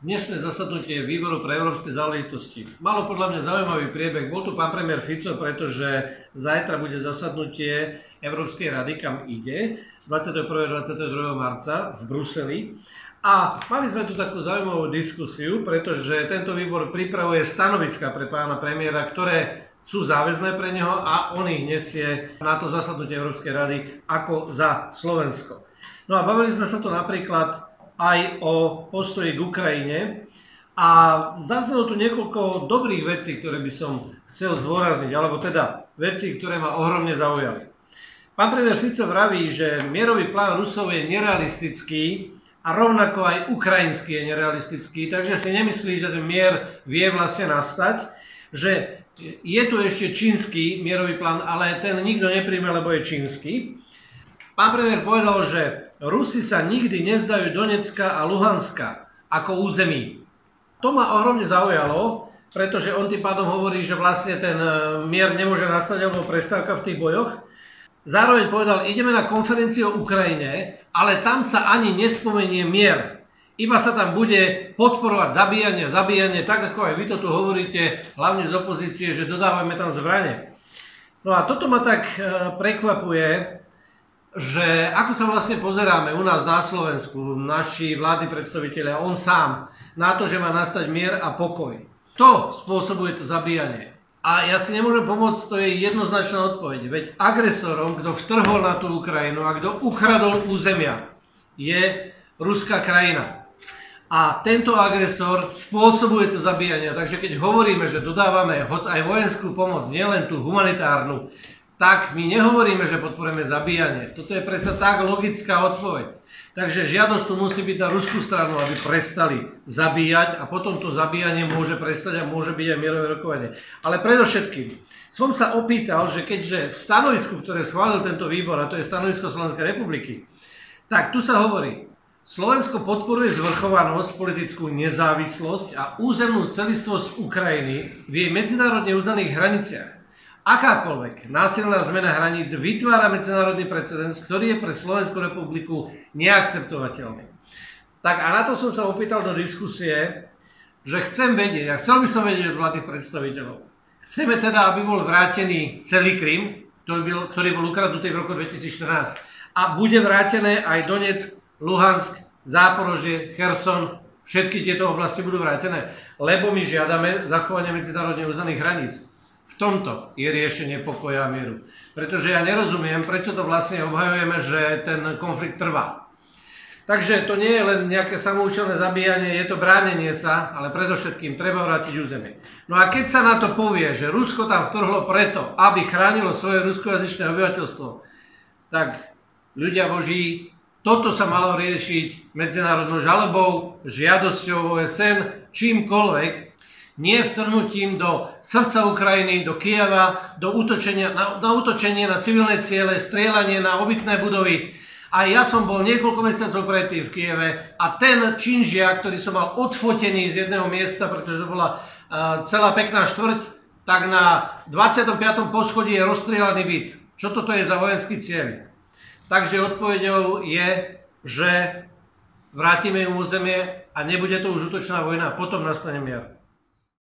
Dnešné zasadnutie výboru pre európske záležitosti malo podľa mňa zaujímavý priebeh. Bol tu pán premiér Fico, pretože zajtra bude zasadnutie Európskej rady, kam ide, 21. a 22. marca v Bruseli. A mali sme tu takú zaujímavú diskusiu, pretože tento výbor pripravuje stanoviska pre pána premiéra, ktoré sú záväzné pre neho a on ich nesie na to zasadnutie Európskej rady ako za Slovensko. No a bavili sme sa tu napríklad aj o postoji k Ukrajine a zaznelo tu niekoľko dobrých vecí, ktoré by som chcel zdôrazniť, alebo teda veci, ktoré ma ohromne zaujali. Pán premiér Fico vraví, že mierový plán Rusov je nerealistický a rovnako aj ukrajinský je nerealistický, takže si nemyslí, že ten mier vie vlastne nastať, že je tu ešte čínsky mierový plán, ale ten nikto nepríjme, lebo je čínsky. Pán premiér povedal, že Rusi sa nikdy nevzdajú Donecka a Luhanska ako území. To ma ohromne zaujalo, pretože on tým pádom hovorí, že vlastne ten mier nemôže nastať alebo prestávka v tých bojoch. Zároveň povedal, ideme na konferenciu o Ukrajine, ale tam sa ani nespomenie mier. Iba sa tam bude podporovať zabíjanie, tak ako aj vy to tu hovoríte, hlavne z opozície, že dodávame tam zbrane. No a toto ma tak prekvapuje, že ako sa vlastne pozeráme u nás na Slovensku, naši vládni predstavitelia, on sám, na to, že má nastať mier a pokoj. To spôsobuje to zabíjanie. A ja si nemôžem pomôcť, to je jednoznačná odpoveď. Veď agresorom, kto vtrhol na tú Ukrajinu a kto ukradol územia, je ruská krajina. A tento agresor spôsobuje to zabíjanie. Takže keď hovoríme, že dodávame hoc aj vojenskú pomoc, nielen tú humanitárnu, tak my nehovoríme, že podporujeme zabíjanie. Toto je predsa tak logická odpoveď. Takže žiadosť tu musí byť na ruskú stranu, aby prestali zabíjať a potom to zabíjanie môže prestať a môže byť aj mierové rokovanie. Ale predovšetkým som sa opýtal, že keďže v stanovisku, ktoré schválil tento výbor, a to je stanovisko Slovenskej republiky, tak tu sa hovorí, Slovensko podporuje zvrchovanosť, politickú nezávislosť a územnú celistvosť Ukrajiny v jej medzinárodne uznaných hraniciach. Akákoľvek násilná zmena hraníc vytvára medzinárodný precedens, ktorý je pre Slovenskú republiku neakceptovateľný. Tak a na to som sa opýtal do diskusie, že chcem vedieť, a chcel by som vedieť od vládnych predstaviteľov. Chceme teda, aby bol vrátený celý Krym, ktorý bol ukradnutý v roku 2014, a bude vrátené aj Donetsk, Luhansk, Záporožie, Cherson, všetky tieto oblasti budú vrátené, lebo my žiadame zachovanie medzinárodne uznaných hraníc. V tomto je riešenie pokoja a mieru. Pretože ja nerozumiem, prečo to vlastne obhajujeme, že ten konflikt trvá. Takže to nie je len nejaké samoučelné zabíjanie, je to bránenie sa, ale predovšetkým treba vrátiť územie. No a keď sa na to povie, že Rusko tam vtrhlo preto, aby chránilo svoje ruskojazyčné obyvateľstvo, tak ľudia Boží, toto sa malo riešiť medzinárodnou žalobou, žiadosťou OSN, čímkoľvek, nie vtrhnutím do srdca Ukrajiny, do Kyjeva, do na útočenie na civilné ciele, strieľanie na obytné budovy. A ja som bol niekoľko mesiacov predtým v Kyjeve a ten činžiak, ktorý som mal odfotený z jedného miesta, pretože to bola celá pekná štvrť, tak na 25. poschodí je rozstrieľaný byt. Čo toto je za vojenský cieľ? Takže odpoveďou je, že vrátime im územie a nebude to už útočná vojna a potom nastane mier.